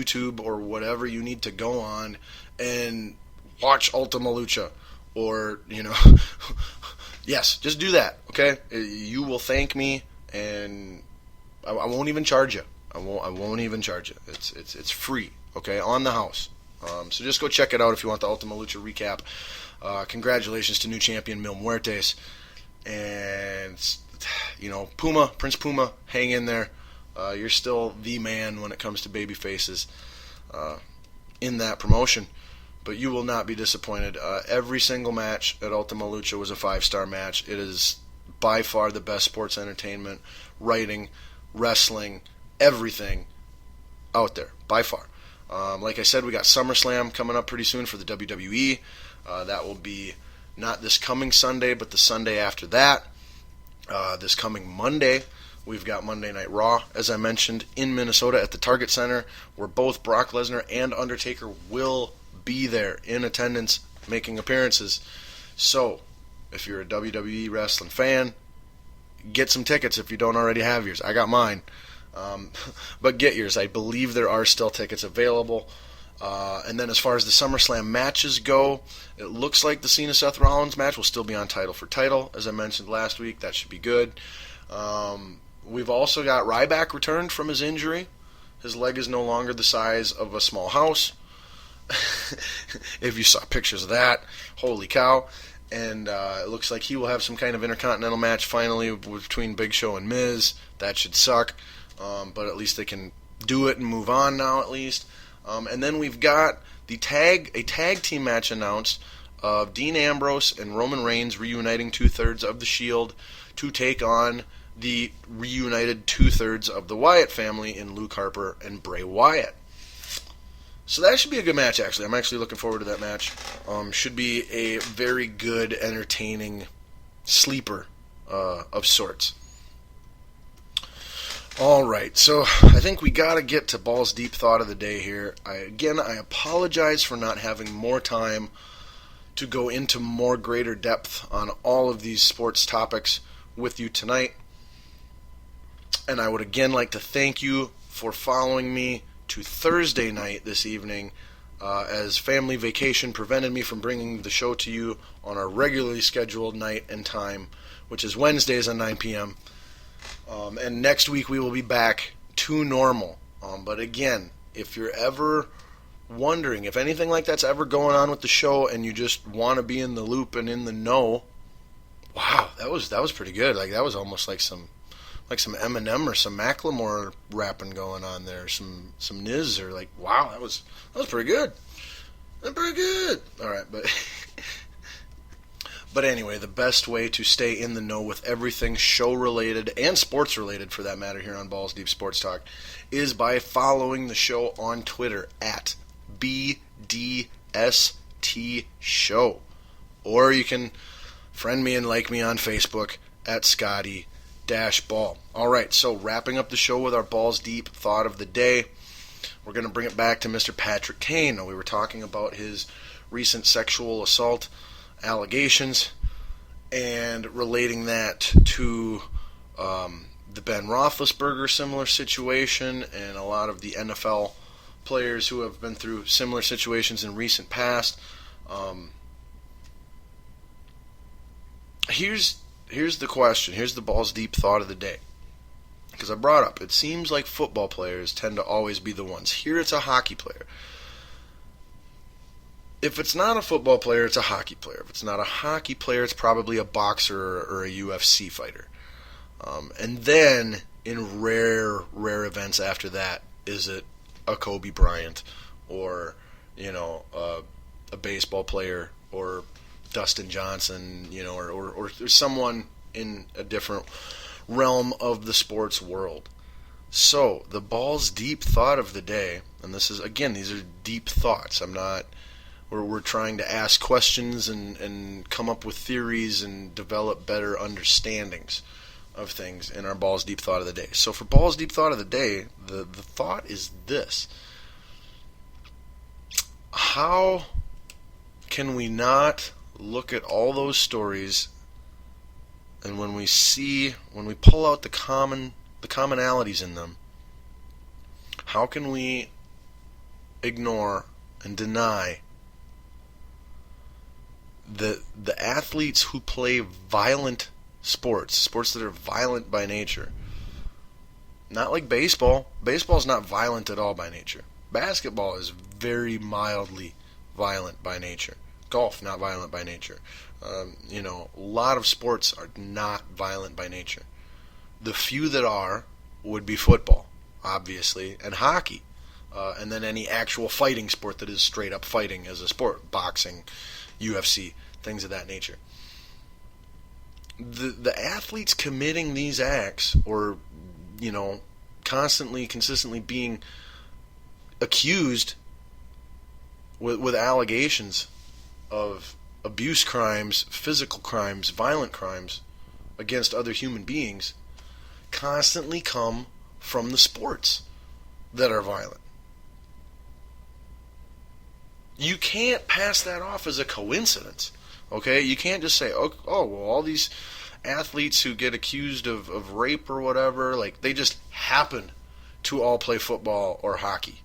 YouTube or whatever you need to go on and watch Ultima Lucha, or yes, just do that. Okay, you will thank me, and I won't even charge you. I won't even charge you. It's free. Okay, on the house. So just go check it out if you want the Ultima Lucha recap. Congratulations to new champion Mil Muertes, and Prince Puma, hang in there. You're still the man when it comes to baby faces in that promotion, but you will not be disappointed. Every single match at Ultima Lucha was a 5-star match. It is by far the best sports entertainment, writing, wrestling, everything out there, by far. Like I said, we got SummerSlam coming up pretty soon for the WWE. That will be not this coming Sunday, but the Sunday after that. This coming Monday, we've got Monday Night Raw, as I mentioned, in Minnesota at the Target Center, where both Brock Lesnar and Undertaker will be there in attendance, making appearances. So, if you're a WWE wrestling fan, get some tickets if you don't already have yours. I got mine. But get yours. I believe there are still tickets available. And then as far as the SummerSlam matches go, it looks like the Cena-Seth Rollins match will still be on Title for Title, as I mentioned last week. That should be good. We've also got Ryback returned from his injury. His leg is no longer the size of a small house. If you saw pictures of that, holy cow. And it looks like he will have some kind of Intercontinental match finally between Big Show and Miz. That should suck. But at least they can do it and move on now, at least. And then we've got a tag team match announced of Dean Ambrose and Roman Reigns reuniting 2/3 of the Shield to take on the reunited 2/3 of the Wyatt family in Luke Harper and Bray Wyatt. So that should be a good match, actually. I'm actually looking forward to that match. Should be a very good, entertaining sleeper of sorts. Alright, so I think we got to get to Balls Deep Thought of the Day here. I apologize for not having more time to go into more greater depth on all of these sports topics with you tonight. And I would again like to thank you for following me to Thursday night this evening, as family vacation prevented me from bringing the show to you on our regularly scheduled night and time, which is Wednesdays at 9 p.m., and next week we will be back to normal. But again, if you're ever wondering if anything like that's ever going on with the show and you just want to be in the loop and in the know, wow, that was pretty good. Like, that was almost like some Eminem or some Macklemore rapping going on there, some Niz, or like, wow, that was pretty good. That's pretty good. All right, But anyway, the best way to stay in the know with everything show-related and sports-related, for that matter, here on Balls Deep Sports Talk, is by following the show on Twitter at BDST Show. Or you can friend me and like me on Facebook at Scotty-Ball. Alright, so wrapping up the show with our Balls Deep Thought of the Day, we're going to bring it back to Mr. Patrick Kane. We were talking about his recent sexual assault allegations and relating that to the Ben Roethlisberger similar situation and a lot of the NFL players who have been through similar situations in recent past. Here's the question. Here's the Balls Deep Thought of the Day. Because I brought up, it seems like football players tend to always be the ones. Here it's a hockey player. If it's not a football player, it's a hockey player. If it's not a hockey player, it's probably a boxer or a UFC fighter. And then, in rare events after that, is it a Kobe Bryant or, a baseball player or Dustin Johnson, or someone in a different realm of the sports world. So, the Balls Deep Thought of the Day, and this is, again, these are deep thoughts. We're trying to ask questions and come up with theories and develop better understandings of things in our Balls Deep Thought of the Day. So for Balls Deep Thought of the Day, the thought is this. How can we not look at all those stories, and when we pull out the commonalities in them, how can we ignore and deny the athletes who play violent sports that are violent by nature. Not like baseball. Baseball's not violent at all by nature. Basketball is very mildly violent by nature. Golf, not violent by nature. A lot of sports are not violent by nature. The few that are would be football, obviously, and hockey. And then any actual fighting sport that is straight up fighting as a sport. Boxing, UFC, things of that nature. The athletes committing these acts, or consistently being accused with allegations of abuse crimes, physical crimes, violent crimes against other human beings, constantly come from the sports that are violent. You can't pass that off as a coincidence, okay? You can't just say, well, all these athletes who get accused of rape or whatever, like, they just happen to all play football or hockey.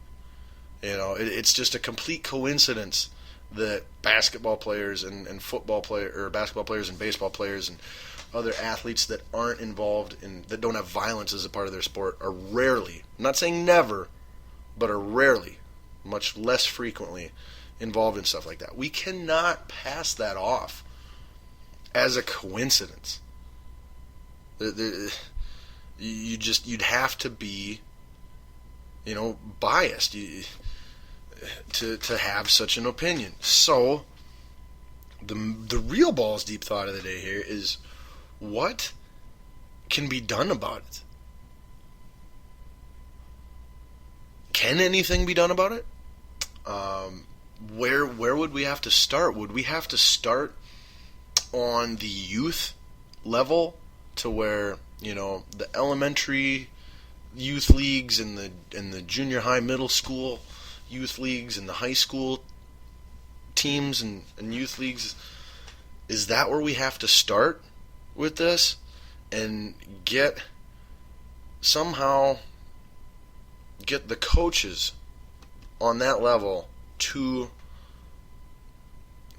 It's just a complete coincidence that basketball players and football players, or basketball players and baseball players and other athletes that aren't involved in, that don't have violence as a part of their sport, are rarely, I'm not saying never, but are rarely, much less frequently, involved in stuff like that. We cannot pass that off as a coincidence. You'd have to be, biased to have such an opinion. So the real balls deep thought of the day here is, what can be done about it? Can anything be done about it? Where would we have to start? Would we have to start on the youth level, to where the elementary youth leagues and the junior high, middle school youth leagues and the high school teams and youth leagues? Is that where we have to start with this, and somehow get the coaches on that level to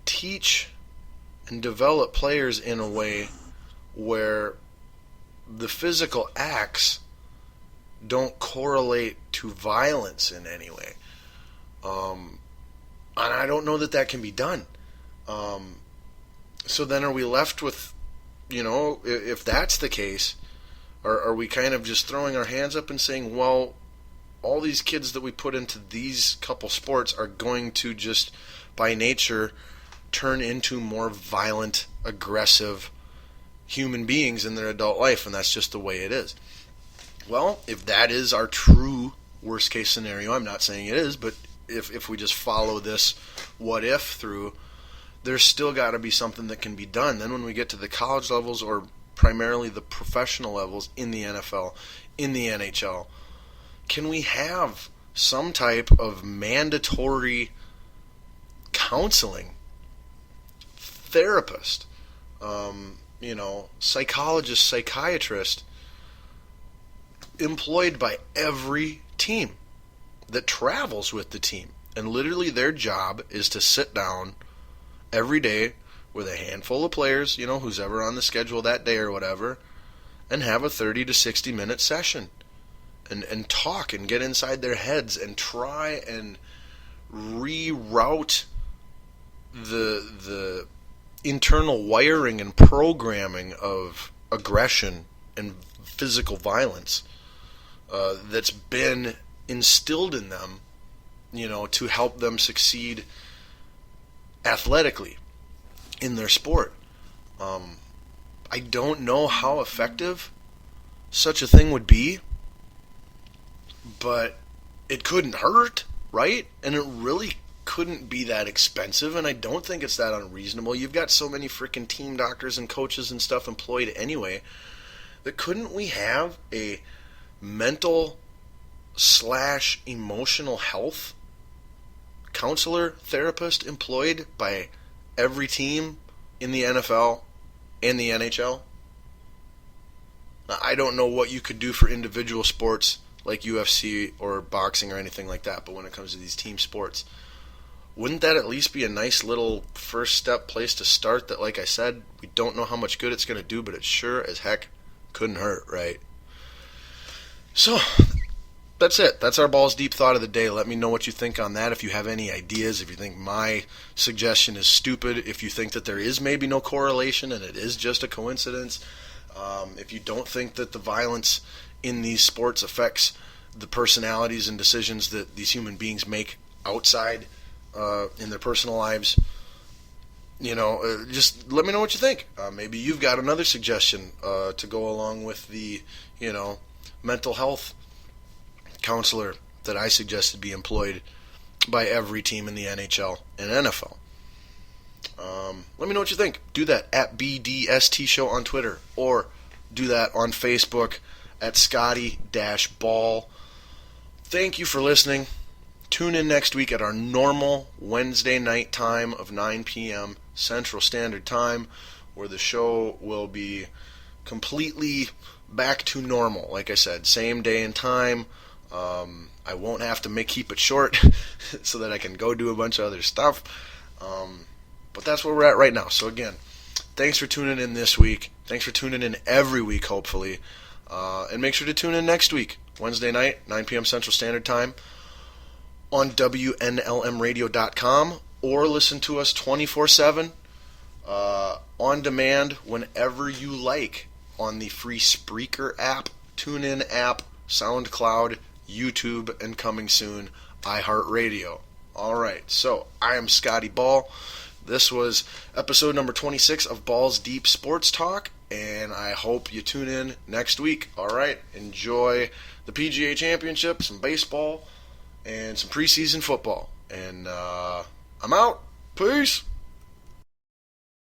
teach and develop players in a way where the physical acts don't correlate to violence in any way? And I don't know that can be done. So then are we left with, if that's the case, are we kind of just throwing our hands up and saying, well, all these kids that we put into these couple sports are going to just, by nature, turn into more violent, aggressive human beings in their adult life, and that's just the way it is? Well, if that is our true worst case scenario, I'm not saying it is, but if we just follow this what if through, there's still got to be something that can be done. Then when we get to the college levels, or primarily the professional levels in the NFL, in the NHL, can we have some type of mandatory counseling, therapist, psychologist, psychiatrist, employed by every team that travels with the team? And literally their job is to sit down every day with a handful of players, who's ever on the schedule that day or whatever, and have a 30 to 60 minute session and talk and get inside their heads and try and reroute the internal wiring and programming of aggression and physical violence that's been instilled in them, to help them succeed athletically in their sport. I don't know how effective such a thing would be, but it couldn't hurt, right? And it really couldn't be that expensive, and I don't think it's that unreasonable. You've got so many freaking team doctors and coaches and stuff employed anyway, that couldn't we have a mental / emotional health counselor, therapist employed by every team in the NFL and the NHL? I don't know what you could do for individual sports like UFC or boxing or anything like that, but when it comes to these team sports, wouldn't that at least be a nice little first step place to start that, like I said, we don't know how much good it's going to do, but it sure as heck couldn't hurt, right? So, that's it. That's our Balls Deep thought of the day. Let me know what you think on that. If you have any ideas, if you think my suggestion is stupid, if you think that there is maybe no correlation and it is just a coincidence, if you don't think that the violence in these sports affects the personalities and decisions that these human beings make outside in their personal lives, just let me know what you think. Maybe you've got another suggestion to go along with the, mental health counselor that I suggested be employed by every team in the NHL and NFL. Let me know what you think. Do that at BDST Show on Twitter, or do that on Facebook at Scotty-Ball. Thank you for listening. Tune in next week at our normal Wednesday night time of 9 p.m. Central Standard Time, where the show will be completely back to normal. Like I said, same day and time. I won't have to keep it short so that I can go do a bunch of other stuff. But that's where we're at right now. So again, thanks for tuning in this week. Thanks for tuning in every week, hopefully. And make sure to tune in next week, Wednesday night, 9 p.m. Central Standard Time, on WNLMradio.com, or listen to us 24/7 on demand whenever you like on the free Spreaker app, TuneIn app, SoundCloud, YouTube, and coming soon, iHeartRadio. All right, so I am Scotty Ball. This was episode number 26 of Balls Deep Sports Talk, and I hope you tune in next week. All right, enjoy the PGA Championship, some baseball, and some preseason football. And I'm out. Peace.